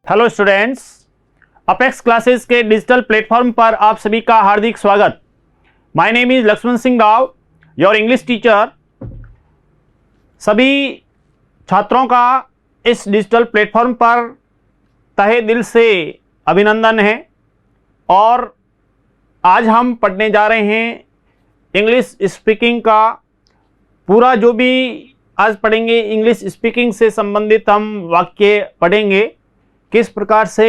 Hello students, Apex classes के digital platform पर आप सभी का हार्दिक स्वागत। My name is Lakshman Singh Rao, your English teacher. सभी छात्रों का इस डिजिटल प्लेटफॉर्म पर तहे दिल से अभिनंदन है और आज हम पढ़ने जा रहे हैं इंग्लिश स्पीकिंग का पूरा जो भी आज पढ़ेंगे। इंग्लिश स्पीकिंग से संबंधित हम वाक्य पढ़ेंगे, किस प्रकार से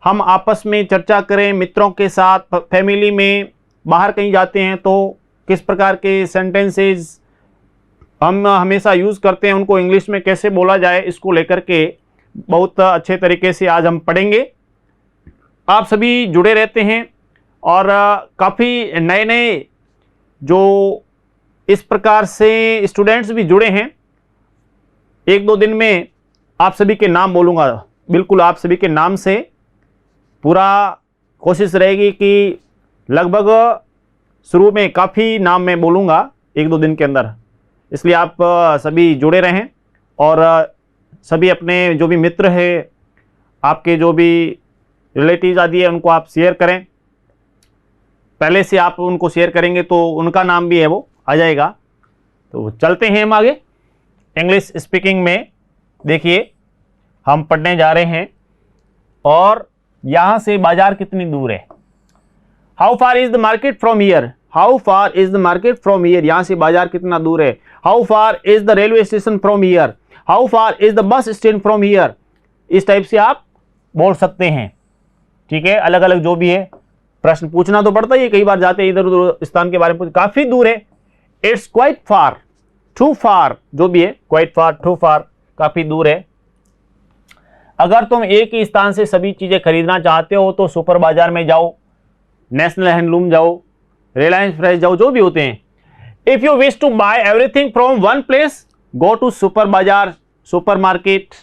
हम आपस में चर्चा करें, मित्रों के साथ, फैमिली में, बाहर कहीं जाते हैं तो किस प्रकार के सेंटेंसेस हम हमेशा यूज़ करते हैं, उनको इंग्लिश में कैसे बोला जाए, इसको लेकर के बहुत अच्छे तरीके से आज हम पढ़ेंगे। आप सभी जुड़े रहते हैं और काफ़ी नए नए जो इस प्रकार से स्टूडेंट्स भी जुड़े हैं। एक दो दिन में आप सभी के नाम बोलूँगा, बिल्कुल आप सभी के नाम से। पूरा कोशिश रहेगी कि लगभग शुरू में काफ़ी नाम मैं बोलूँगा एक दो दिन के अंदर, इसलिए आप सभी जुड़े रहें और सभी अपने जो भी मित्र है, आपके जो भी रिलेटिव्स आदि है, उनको आप शेयर करें। पहले से आप उनको शेयर करेंगे तो उनका नाम भी है वो आ जाएगा। तो चलते हैं हम आगे इंग्लिश स्पीकिंग में। देखिए हम पढ़ने जा रहे हैं और यहाँ से बाजार कितनी दूर है। How far is the market from here, how far is the market from here, यहाँ से बाजार कितना दूर है। How far is the railway station from here, how far is the bus stand from here. इस टाइप से आप बोल सकते हैं, ठीक है। अलग अलग जो भी है, प्रश्न पूछना तो पड़ता ही है, कई बार जाते हैं इधर उधर स्थान के बारे में, काफी दूर है। इट्स क्वाइट फार, टू फार, जो भी है, क्वाइट फार, टू फार, काफी दूर है। अगर तुम एक ही स्थान से सभी चीजें खरीदना चाहते हो तो सुपर बाजार में जाओ, नेशनल हैंडलूम जाओ, रिलायंस फ्रेश जाओ, जो भी होते हैं। If you wish to buy everything from one place, go to super bazaar, supermarket.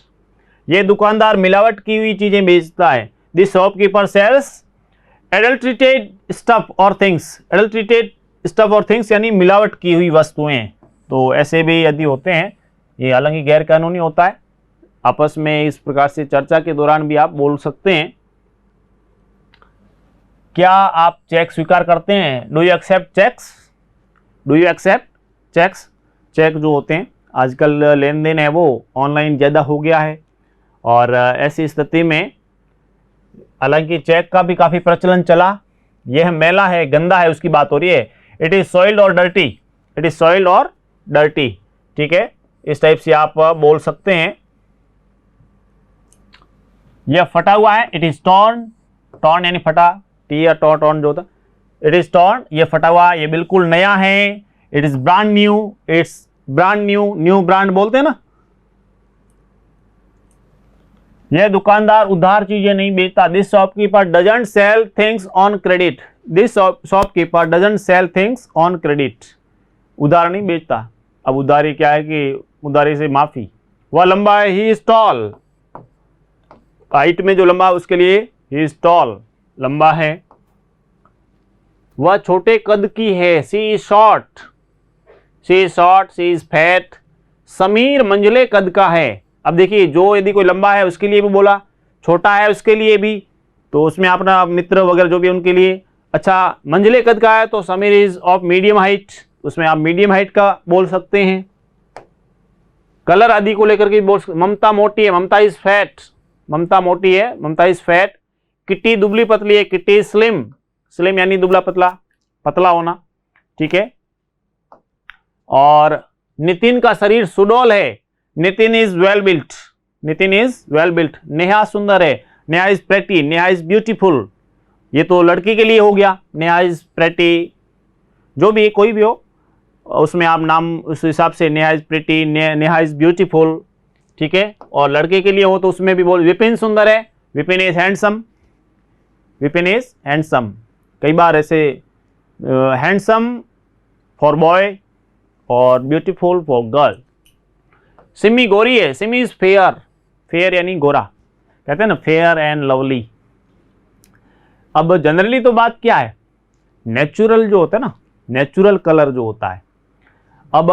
ये दुकानदार मिलावट की हुई चीजें बेचता है। This shopkeeper sells adulterated stuff और थिंग्स, एडल्ट्रेटेड स्टफ और थिंग्स यानी मिलावट की हुई वस्तुएं। तो ऐसे भी यदि होते हैं, ये हालांकि गैर कानूनी होता है। आपस में इस प्रकार से चर्चा के दौरान भी आप बोल सकते हैं। क्या आप चेक स्वीकार करते हैं? Do you accept cheques, do you accept cheques. Cheque जो होते हैं, आजकल लेन देन है वो ऑनलाइन ज़्यादा हो गया है और ऐसी स्थिति में हालांकि चेक का भी काफ़ी प्रचलन चला। यह मैला है, गंदा है, उसकी बात हो रही है। इट इज़ सॉइल्ड और डर्टी, इट इज़ सॉइल्ड और डर्टी, ठीक है। इस टाइप से आप बोल सकते हैं। यह फटा हुआ है, इट इज टॉर्न, टॉर्न यानी फटा, टी या टॉर्न जो होता, इट इज टॉर्न, ये फटा हुआ, ये बिल्कुल नया है। It is brand new, it's brand new, new brand बोलते हैं ना। यह दुकानदार उधार चीजें नहीं बेचता। This shopkeeper doesn't sell things on credit, this shopkeeper doesn't sell things on credit. उधार नहीं बेचता। अब उधारी क्या है कि उधारी से माफी। वह लंबा है, ही इज टॉल, हाइट में जो लंबा है उसके लिए ही इज टॉल, लंबा है। वह छोटे कद की है, she is short, she is short, she is fat. Sameer मंझले कद का है। अब देखिए, जो यदि कोई लंबा है उसके लिए भी बोला, छोटा है उसके लिए भी, तो उसमें अपना मित्र वगैरह जो भी उनके लिए। अच्छा, मंझले कद का है तो Sameer is of medium height, उसमें आप मीडियम हाइट का बोल सकते हैं। कलर आदि को लेकर के बोल। ममता मोटी है, ममता इज फैट, ममता मोटी है, ममता इज फैट। किट्टी दुबली पतली है, किट्टी इज स्लिम, स्लिम यानी दुबला पतला, पतला होना, ठीक है। और नितिन का शरीर सुडौल है, Nitin is well built, Nitin is well built. Neha सुंदर है, Neha is pretty, Neha is beautiful. ये तो लड़की के लिए हो गया, नेहा इज प्रेटी। जो भी कोई भी हो उसमें आप नाम उस हिसाब से, Neha is pretty, Neha is beautiful, ठीक है। और लड़के के लिए हो तो उसमें भी बोल। विपिन सुंदर है, Vipin is handsome, Vipin is handsome. कई बार ऐसे हैंडसम फॉर बॉय और ब्यूटीफुल फॉर गर्ल। सिमी गोरी है, सिमी इज फेयर, फेयर यानी गोरा, कहते हैं ना फेयर एंड लवली। अब जनरली तो बात क्या है, नेचुरल जो होता है ना, नेचुरल कलर जो होता है, अब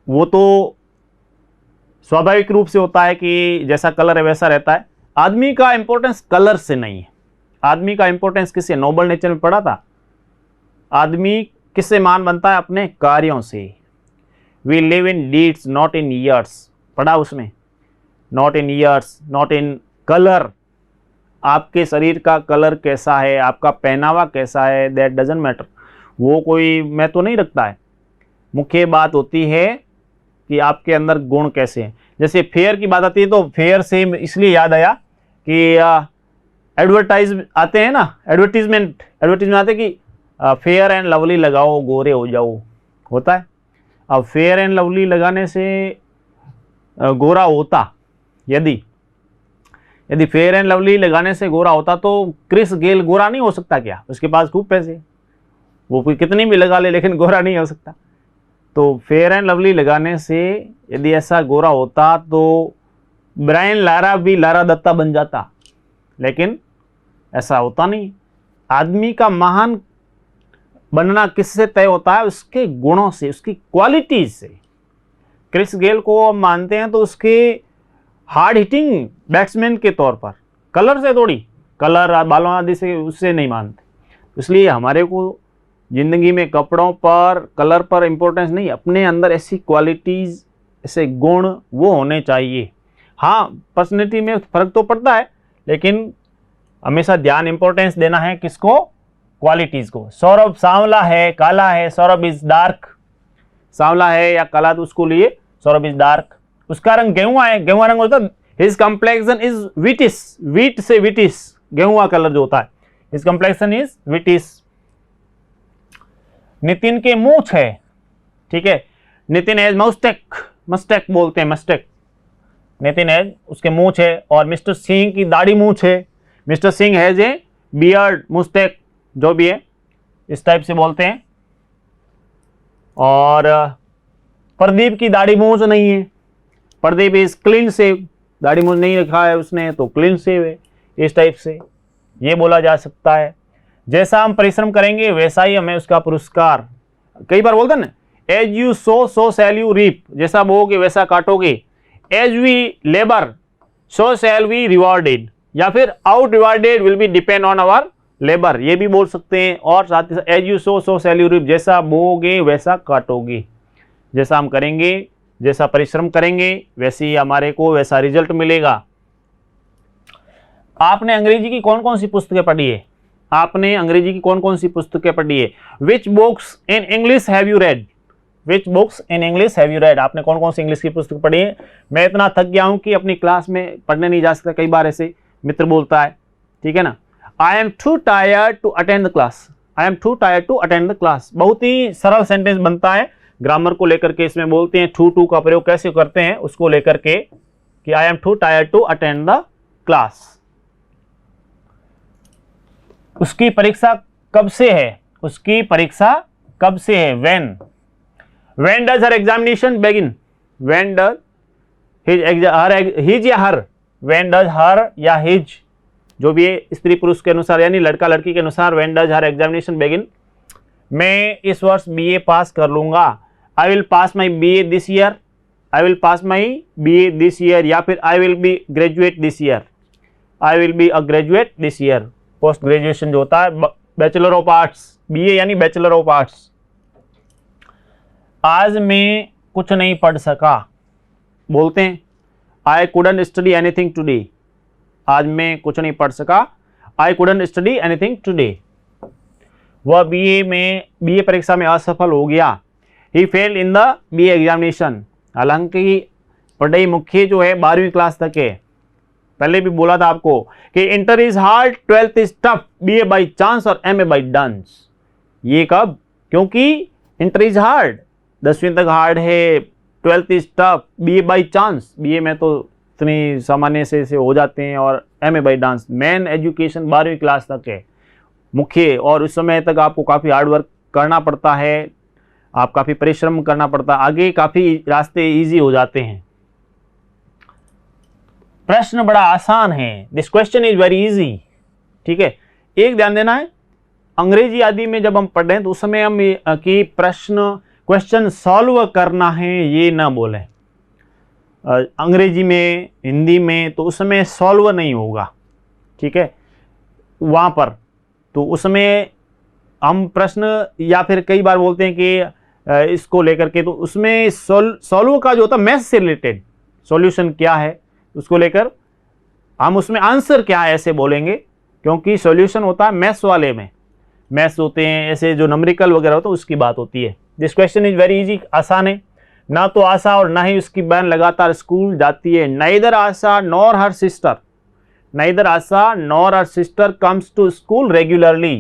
वो तो स्वाभाविक रूप से होता है कि जैसा कलर है वैसा रहता है। आदमी का इंपॉर्टेंस कलर से नहीं है, आदमी का इंपॉर्टेंस किससे, नोबल नेचर में पढ़ा था, आदमी किससे मान बनता है, अपने कार्यों से। We live in deeds not in years, पढ़ा उसमें, not in years, not in colour. आपके शरीर का कलर कैसा है, आपका पहनावा कैसा है, दैट डजंट मैटर, वो कोई महत्व नहीं रखता है। मुख्य बात होती है कि आपके अंदर गुण कैसे हैं। जैसे फेयर की बात आती है तो फेयर से इसलिए याद आया कि एडवर्टाइज आते हैं ना, एडवर्टीजमेंट आते हैं कि फेयर एंड लवली लगाओ गोरे हो जाओ, होता है। अब फेयर एंड लवली लगाने से गोरा होता, यदि फेयर एंड लवली लगाने से गोरा होता तो क्रिस गेल गोरा नहीं हो सकता क्या? उसके पास खूब पैसे, वो कितनी भी लगा ले लेकिन गोरा नहीं हो सकता। तो फेयर एंड लवली लगाने से यदि ऐसा गोरा होता तो ब्रायन लारा भी लारा दत्ता बन जाता, लेकिन ऐसा होता नहीं। आदमी का महान बनना किससे तय होता है? उसके गुणों से, उसकी क्वालिटीज से। क्रिस गेल को हम मानते हैं तो उसके हार्ड हिटिंग बैट्समैन के तौर पर, कलर से थोड़ी, कलर बालों आदि से उससे नहीं मानते। इसलिए हमारे को जिंदगी में कपड़ों पर, कलर पर इंपॉर्टेंस नहीं, अपने अंदर ऐसी क्वालिटीज, ऐसे गुण वो होने चाहिए। हाँ, पर्सनैलिटी में फर्क तो पड़ता है, लेकिन हमेशा ध्यान इंपॉर्टेंस देना है किसको? क्वालिटीज को। सौरभ सांवला है, काला है, सौरभ इज डार्क। सांवला है या काला तो उसको लिए सौरभ इज डार्क। उसका रंग गेहुआ है, गेहुआ रंग होता है। हिज कंप्लेक्शन इज विटिस, वीट से विटिस, गेहुआ कलर जो होता है, हिज कंप्लेक्शन इज विटिस। नितिन के मूंछ है, ठीक है, नितिन एज मस्टेक, मस्टेक बोलते हैं, मस्टेक। नितिन एज उसके मूंछ है। और मिस्टर सिंह की दाढ़ी मूंछ है, mister Singh has a beard, moustache, जो भी है इस टाइप से बोलते हैं। और प्रदीप की दाढ़ी मूंछ नहीं है, प्रदीप इज क्लीन सेव, दाढ़ी मूंछ नहीं रखा है उसने तो क्लीन सेव है, इस टाइप से ये बोला जा सकता है। जैसा हम परिश्रम करेंगे वैसा ही हमें उसका पुरस्कार। कई बार बोलते हैं ना, as you sow so shall you reap, जैसा बोओगे वैसा काटोगे। As we labour so shall we rewarded, या फिर our rewarded will be depend on our labour, ये भी बोल सकते हैं। और साथ ही साथ as you sow so shall you reap, जैसा बोओगे वैसा काटोगे। जैसा हम करेंगे, जैसा परिश्रम करेंगे, वैसे ही हमारे को वैसा रिजल्ट मिलेगा। आपने अंग्रेजी की कौन कौन सी पुस्तकें पढ़ी है? आपने अंग्रेजी की कौन कौन सी पुस्तकें पढ़ी है? विच books in English have you read? Which books in English have you read? आपने कौन कौन सी इंग्लिश की पुस्तक पढ़ी है? मैं इतना थक गया हूं कि अपनी क्लास में पढ़ने नहीं जा सकता, कई बार ऐसे मित्र बोलता है, ठीक है ना। I am too tired to attend the class, I am too tired to attend the class. बहुत ही सरल सेंटेंस बनता है, ग्रामर को लेकर के इसमें बोलते हैं। टू का प्रयोग कैसे करते हैं उसको लेकर के, कि I am too tired to attend the class. उसकी परीक्षा कब से है? उसकी परीक्षा कब से है? when does her examination begin? when does his या her, when does her या his, जो भी है स्त्री पुरुष के अनुसार यानी लड़का लड़की के अनुसार, when does her examination begin? मैं इस वर्ष बीए पास कर लूंगा। I will pass my BA this year, I will pass my BA this year, या फिर I will be graduate this year, I will be a graduate this year। Post graduation जो होता है, बैचलर ऑफ आर्ट्स, बीए यानी bachelor of arts. आज मैं कुछ नहीं पढ़ सका, बोलते हैं I couldn't study anything today. आज मैं कुछ नहीं पढ़ सका, I couldn't study anything today. वह बीए परीक्षा में असफल हो गया। He fail in the BA examination. हालांकि पढ़ाई मुख्य जो है 12वीं क्लास तक है। पहले भी बोला था आपको कि inter is hard, 12th is tough, BA by chance और एमए बाई डंस। ये कब? क्योंकि इंटर इज हार्ड, 10वीं तक हार्ड है, 12th is tough, BA by chance, BA में तो इतनी सामान्य से हो जाते हैं, और MA by dance. Main education 12वीं क्लास तक है मुख्य, और उस समय तक आपको काफ़ी हार्ड वर्क करना पड़ता है, आप काफ़ी परिश्रम करना पड़ता है, आगे काफ़ी रास्ते ईजी हो जाते हैं। प्रश्न बड़ा आसान है, this question is very easy, ठीक है। एक ध्यान देना है, अंग्रेजी आदि में जब हम पढ़ रहे हैं तो उस समय हम कि क्वेश्चन सॉल्व करना है ये ना बोलें। अंग्रेजी में, हिंदी में, तो उसमें सॉल्व नहीं होगा, ठीक है। वहाँ पर तो उसमें हम प्रश्न या फिर कई बार बोलते हैं कि इसको लेकर के, तो उसमें सॉल्व का जो होता है मैथ्स से रिलेटेड सॉल्यूशन क्या है उसको लेकर हम उसमें आंसर क्या है ऐसे बोलेंगे, क्योंकि सॉल्यूशन होता है मैथ्स वाले में, मैथ्स होते हैं ऐसे जो नंबरिकल वगैरह होता है उसकी बात होती है। This question is very easy, आसान है। ना तो आशा और ना ही उसकी बहन लगातार स्कूल जाती है। Neither Asha nor her sister, neither Asha nor her sister comes to school regularly,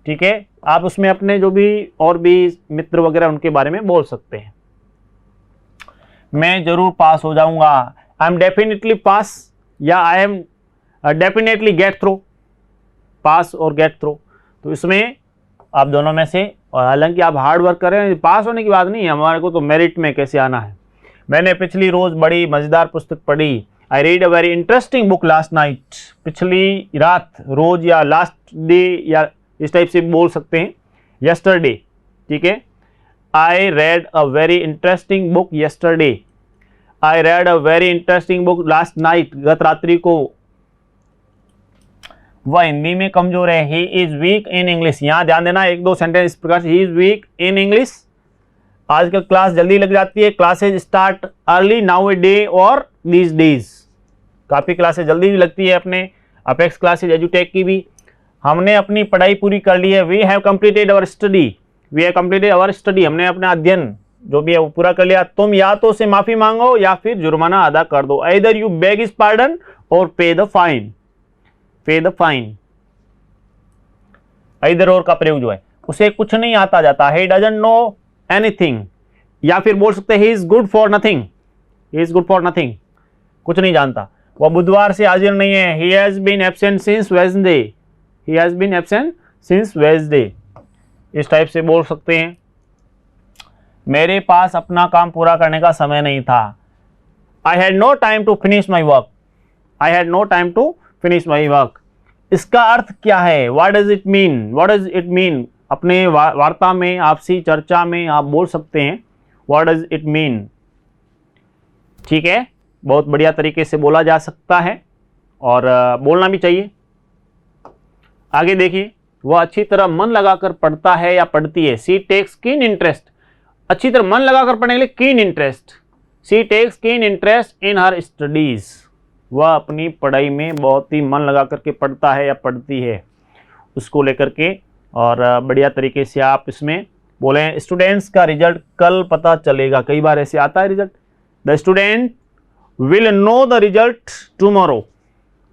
ठीक है। आप उसमें अपने जो भी और भी मित्र वगैरह उनके बारे में बोल सकते हैं। मैं जरूर पास हो जाऊंगा, आई एम डेफिनेटली पास, या I am definitely get through, pass और गेट थ्रू, तो इसमें आप दोनों में से, और हालांकि आप हार्ड वर्क करें, पास होने की बात नहीं है, हमारे को तो मेरिट में कैसे आना है। मैंने पिछली रोज बड़ी मजेदार पुस्तक पढ़ी, I read a very interesting book last night, पिछली रात, रोज या लास्ट डे या इस टाइप से बोल सकते हैं, यस्टरडे, ठीक है। I read a very interesting book yesterday, I read a very interesting book last night, गत रात्रि को। वह हिंदी में कमजोर है, he is weak in English, यहाँ ध्यान देना, एक दो सेंटेंस इस प्रकार से, he is weak in English. आजकल क्लास जल्दी लग जाती है, classes start early now a day और दीज डेज, काफ़ी क्लासेज जल्दी भी लगती है अपने अपेक्स क्लासेज एजुटेक की भी। हमने अपनी पढ़ाई पूरी कर ली है, we have completed our study, we have completed our study, हमने अपना अध्ययन जो भी है वो पूरा कर लिया। तुम या तो उसे माफ़ी मांगो या फिर जुर्माना अदा कर दो, either you beg his pardon or pay the fine, pay the fine, either or का प्रयोग जो है, उसे कुछ नहीं आता जाता, he doesn't know anything, या फिर बोल सकते हैं he is good for nothing, he is good for nothing, कुछ नहीं जानता। वह बुधवार से हाजिर नहीं है, he has been absent since Wednesday, he has been absent since Wednesday, इस टाइप से बोल सकते हैं। मेरे पास अपना काम पूरा करने का समय नहीं था, I had no time to finish my work, I had no time to finish my work। इसका अर्थ क्या है, what does it mean, what does it mean, अपने वार्ता में, आपसी चर्चा में आप बोल सकते हैं व्हाट डज इट मीन, ठीक है। बहुत बढ़िया तरीके से बोला जा सकता है और बोलना भी चाहिए। आगे देखिए, वह अच्छी तरह मन लगाकर पढ़ता है या पढ़ती है, सी टेक्स कीन इंटरेस्ट, अच्छी तरह मन लगाकर पढ़ने के लिए keen interest, she takes keen interest in her studies, वह अपनी पढ़ाई में बहुत ही मन लगा करके पढ़ता है या पढ़ती है, उसको लेकर के। और बढ़िया तरीके से आप इसमें बोलें, स्टूडेंट्स का रिजल्ट कल पता चलेगा, कई बार ऐसे आता है result, the student will know the result tomorrow,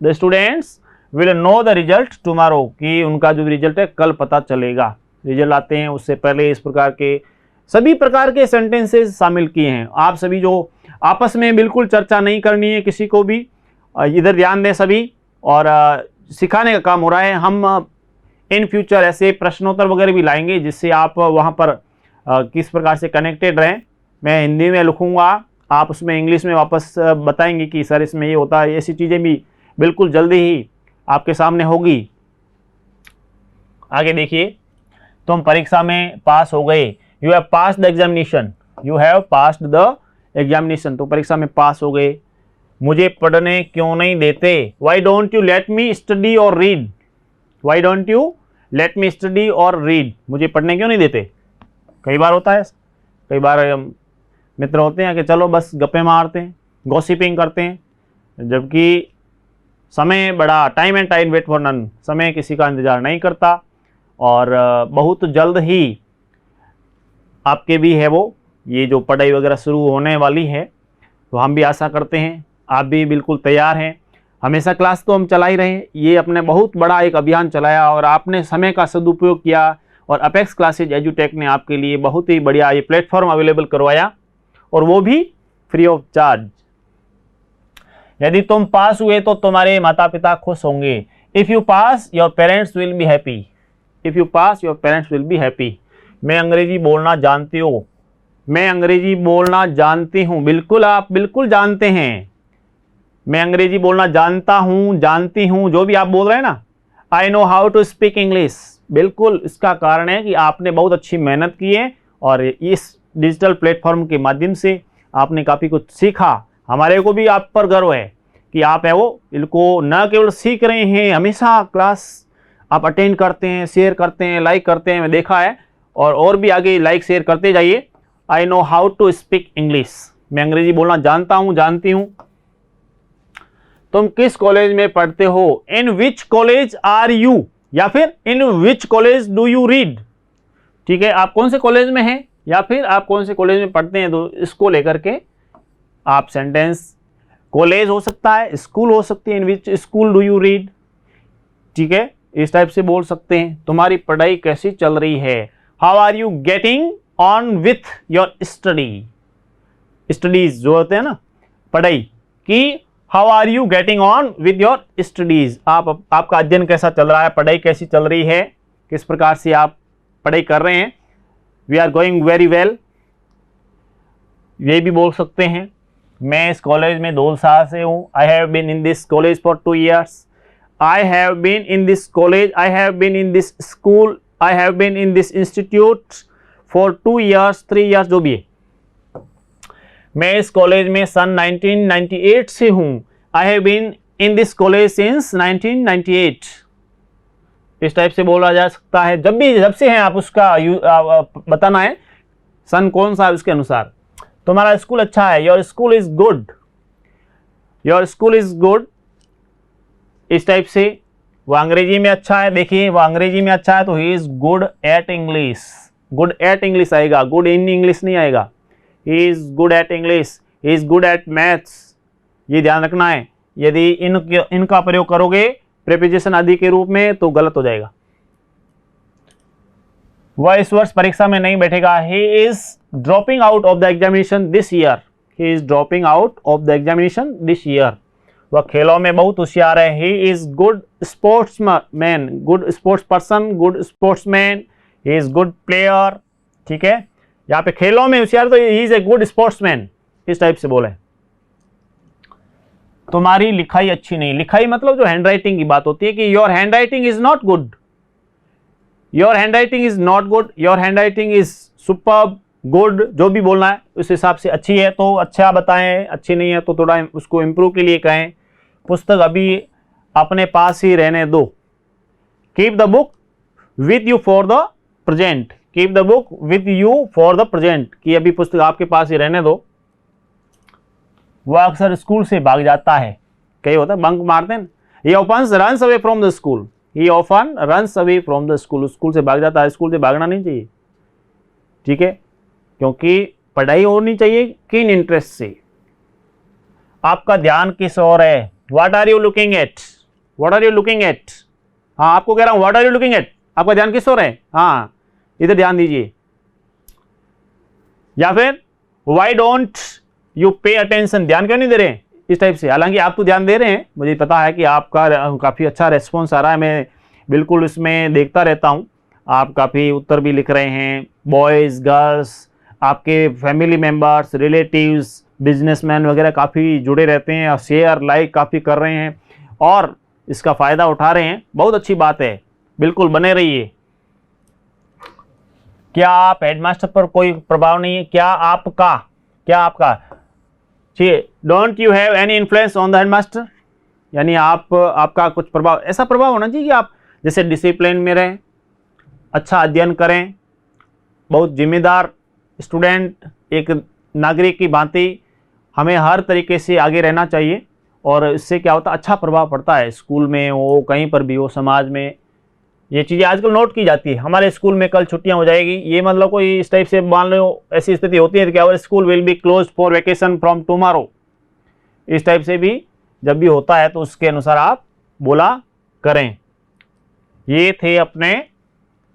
the students will know the result tomorrow, कि उनका जो रिजल्ट है कल पता चलेगा। रिजल्ट आते हैं उससे पहले इस प्रकार के सभी प्रकार के सेंटेंसेस शामिल किए हैं। आप सभी जो आपस में बिल्कुल चर्चा नहीं करनी है किसी को भी, इधर ध्यान दें सभी, और सिखाने का काम हो रहा है। हम इन फ्यूचर ऐसे प्रश्नोत्तर वगैरह भी लाएंगे जिससे आप वहाँ पर किस प्रकार से कनेक्टेड रहें। मैं हिंदी में लिखूँगा, आप उसमें इंग्लिश में वापस बताएंगे कि सर इसमें ये होता है, ऐसी चीज़ें भी बिल्कुल जल्दी ही आपके सामने होगी। आगे देखिए, तुम परीक्षा में पास हो गए, you have passed the examination, you have passed the examination, तो परीक्षा में पास हो गए। मुझे पढ़ने क्यों नहीं देते, why don't you let me study और read, why don't you let me study और रीड, मुझे पढ़ने क्यों नहीं देते। कई बार होता है, कई बार मित्र होते हैं कि चलो बस गप्पे मारते हैं, गॉसिपिंग करते हैं, जबकि समय बड़ा, time and time wait for none, समय किसी का इंतज़ार नहीं करता और बहुत जल्द ही आपके भी है वो ये जो पढ़ाई वगैरह शुरू होने वाली है, तो हम भी आशा करते हैं आप भी बिल्कुल तैयार हैं। हमेशा क्लास तो हम चला ही रहे, ये अपने बहुत बड़ा एक अभियान चलाया और आपने समय का सदुपयोग किया और अपेक्स क्लासेज एजुटेक ने आपके लिए बहुत ही बढ़िया ये प्लेटफॉर्म अवेलेबल करवाया और वो भी फ्री ऑफ चार्ज। यदि तुम पास हुए तो तुम्हारे माता पिता खुश होंगे, if you pass your parents will be happy, if you pass your parents will be happy. मैं अंग्रेजी बोलना जानती हूँ, मैं अंग्रेजी बोलना जानती हूँ, बिल्कुल आप बिल्कुल जानते हैं, मैं अंग्रेजी बोलना जानता हूँ, जानती हूँ, जो भी आप बोल रहे हैं ना, I know how to speak English, बिल्कुल इसका कारण है कि आपने बहुत अच्छी मेहनत की है और इस डिजिटल प्लेटफॉर्म के माध्यम से आपने काफ़ी कुछ सीखा। हमारे को भी आप पर गर्व है कि आप है वो इनको न केवल सीख रहे हैं, हमेशा क्लास आप अटेंड करते हैं, शेयर करते हैं, लाइक करते हैं, मैं देखा है, और भी आगे लाइक शेयर करते जाइए। I know how to speak English, मैं अंग्रेजी बोलना जानता हूँ, जानती हूँ। तुम किस कॉलेज में पढ़ते हो? इन विच कॉलेज आर यू, या फिर इन which college do you read. ठीक है, आप कौन से कॉलेज में हैं या फिर आप कौन से कॉलेज में पढ़ते हैं, तो इसको लेकर के आप सेंटेंस, कॉलेज हो सकता है, स्कूल हो सकती है, in which school do you read, ठीक है, इस टाइप से बोल सकते हैं। तुम्हारी पढ़ाई कैसी चल रही है? How are you getting on with your study, studies जो होते हैं ना पढ़ाई की, how are you getting on with your studies, आपका अध्ययन कैसा चल रहा है, पढ़ाई कैसी चल रही है, किस प्रकार से आप पढ़ाई कर रहे हैं। We are going very well, ये भी बोल सकते हैं। मैं इस कॉलेज में 2 साल से हूँ। I have been in this college for 2 years। I have been in this college, I have been in this school, I have been in this institute for 2 years 3 years, जो भी है। मैं इस कॉलेज में सन 1998 से हूँ। I have been in this college since 1998। इस type से बोला जा सकता है। जब से हैं आप उसका बताना है सन कौन सा है, उसके अनुसार। तुम्हारा स्कूल अच्छा है, your school is good, your school is good, इस टाइप से। वो अंग्रेजी में अच्छा है, देखिए वो अंग्रेजी में अच्छा है तो he is good at English, good at English आएगा, गुड इन इंग्लिश नहीं आएगा। He is good at English, he is good at maths, ये ध्यान रखना है। यदि इनका प्रयोग करोगे प्रीपोजिशन आदि के रूप में तो गलत हो जाएगा। वह इस वर्ष परीक्षा में नहीं बैठेगा। He is dropping out of the examination this year, he is dropping out of the examination this year. वह खेलों में बहुत होशियार है। He is good sportsman, good sports person, good sportsman, he is good player, ठीक है। यहाँ पे खेलों में होशियार तो he is a good sportsman, इस टाइप से बोले। तुम्हारी लिखाई अच्छी नहीं, लिखाई मतलब जो हैंड राइटिंग की बात होती है कि your hand writing is not good, your hand writing is not good, your hand writing is superb, good, जो भी बोलना है उस हिसाब से। अच्छी है तो अच्छा बताएं, अच्छी नहीं है तो थोड़ा उसको इम्प्रूव के लिए कहें। पुस्तक अभी अपने पास ही रहने दो। Keep the book with you for the present, keep the book with you for the present, कि अभी पुस्तक आपके पास ही रहने दो। वह अक्सर स्कूल से भाग जाता है, कई होता है बंक मारते हैं। He often runs away from the school, he often runs away from the school, school से भाग जाता है। स्कूल से भागना नहीं चाहिए, ठीक है, क्योंकि पढ़ाई होनी चाहिए किन इंटरेस्ट से। आपका ध्यान किस ओर है? What are you looking at? What are you looking at? हाँ, आपको कह रहा हूं What are you looking at? आपका ध्यान किस ओर है? हाँ, इधर ध्यान दीजिए। या फिर Why don't you pay attention? ध्यान क्यों नहीं दे रहे? इस टाइप से। हालांकि आप तो ध्यान दे रहे हैं, मुझे पता है कि आपका काफ़ी अच्छा रेस्पॉन्स आ रहा है, मैं बिल्कुल इसमें देखता रहता हूं। आप काफ़ी उत्तर भी लिख रहे हैं। बॉयज़, गर्ल्स, आपके फैमिली मेम्बर्स, रिलेटिव्स, बिजनेसमैन वगैरह काफ़ी जुड़े रहते हैं और शेयर लाइक काफ़ी कर रहे हैं और इसका फ़ायदा उठा रहे हैं। बहुत अच्छी बात है, बिल्कुल बने रहिए। क्या आप हेडमास्टर पर कोई प्रभाव नहीं है? क्या आपका don't you have any influence on the headmaster, यानी आपका कुछ प्रभाव, ऐसा प्रभाव होना चाहिए कि आप जैसे डिसिप्लिन में रहें, अच्छा अध्ययन करें, बहुत जिम्मेदार स्टूडेंट, एक नागरिक की भांति हमें हर तरीके से आगे रहना चाहिए। और इससे क्या होता है, अच्छा प्रभाव पड़ता है स्कूल में हो, कहीं पर भी हो, समाज में। ये चीज़ें आजकल नोट की जाती है। हमारे स्कूल में कल छुट्टियां हो जाएगी, ये मतलब कोई इस टाइप से मान लो ऐसी स्थिति होती है कि our school will be close for vacation from tomorrow, इस टाइप से भी जब भी होता है तो उसके अनुसार आप बोला करें। ये थे अपने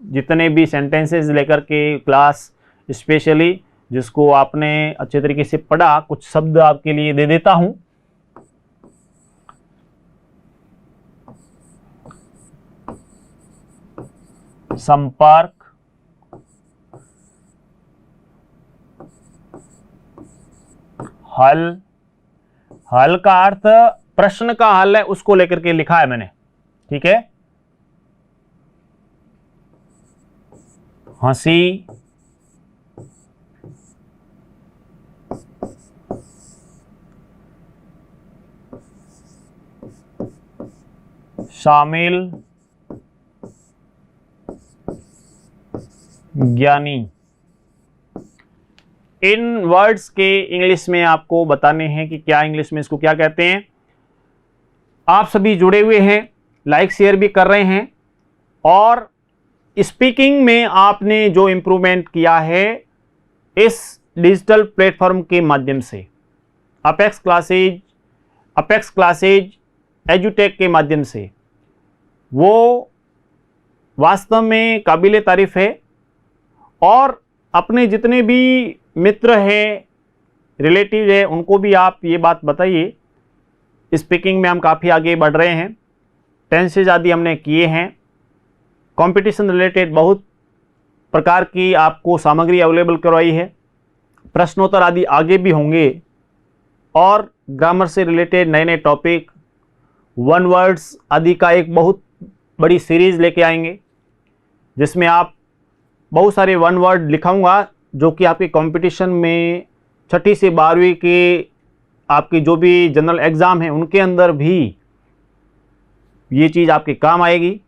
जितने भी सेंटेंसेस लेकर के क्लास, स्पेशली जिसको आपने अच्छे तरीके से पढ़ा। कुछ शब्द आपके लिए दे देता हूं। संपर्क, हल, हल का अर्थ प्रश्न का हल है, उसको लेकर के लिखा है मैंने, ठीक है। हंसी, शामिल ज्ञानी। इन वर्ड्स के इंग्लिश में आपको बताने हैं कि क्या इंग्लिश में इसको क्या कहते हैं। आप सभी जुड़े हुए हैं, लाइक शेयर भी कर रहे हैं, और स्पीकिंग में आपने जो इम्प्रूवमेंट किया है इस डिजिटल प्लेटफॉर्म के माध्यम से, अपेक्स क्लासेज एजुटेक के माध्यम से, वो वास्तव में काबिल तारीफ है। और अपने जितने भी मित्र हैं, रिलेटिव है, उनको भी आप ये बात बताइए। स्पीकिंग में हम काफ़ी आगे बढ़ रहे हैं, टेंसेज आदि हमने किए हैं, कंपटीशन रिलेटेड बहुत प्रकार की आपको सामग्री अवेलेबल करवाई है, प्रश्नोत्तर आदि आगे भी होंगे, और ग्रामर से रिलेटेड नए नए टॉपिक, वन वर्ड्स आदि का एक बहुत बड़ी सीरीज़ लेके आएंगे, जिसमें आप बहुत सारे वन वर्ड लिखाऊंगा जो कि आपके कंपटीशन में 6ठी से 12वीं के आपकी जो भी जनरल एग्ज़ाम है उनके अंदर भी ये चीज़ आपके काम आएगी,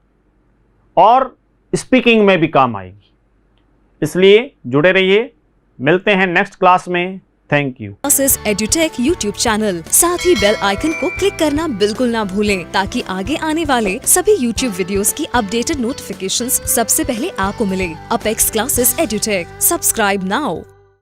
और स्पीकिंग में भी काम आएगी। इसलिए जुड़े रहिए, मिलते हैं नेक्स्ट क्लास में। Thank you. Classes edutech YouTube channel, साथ ही बेल आइकन को क्लिक करना बिल्कुल ना भूलें, ताकि आगे आने वाले सभी यूट्यूब वीडियोस की अपडेटेड नोटिफिकेशंस सबसे पहले आपको मिले। Apex classes edutech, subscribe now.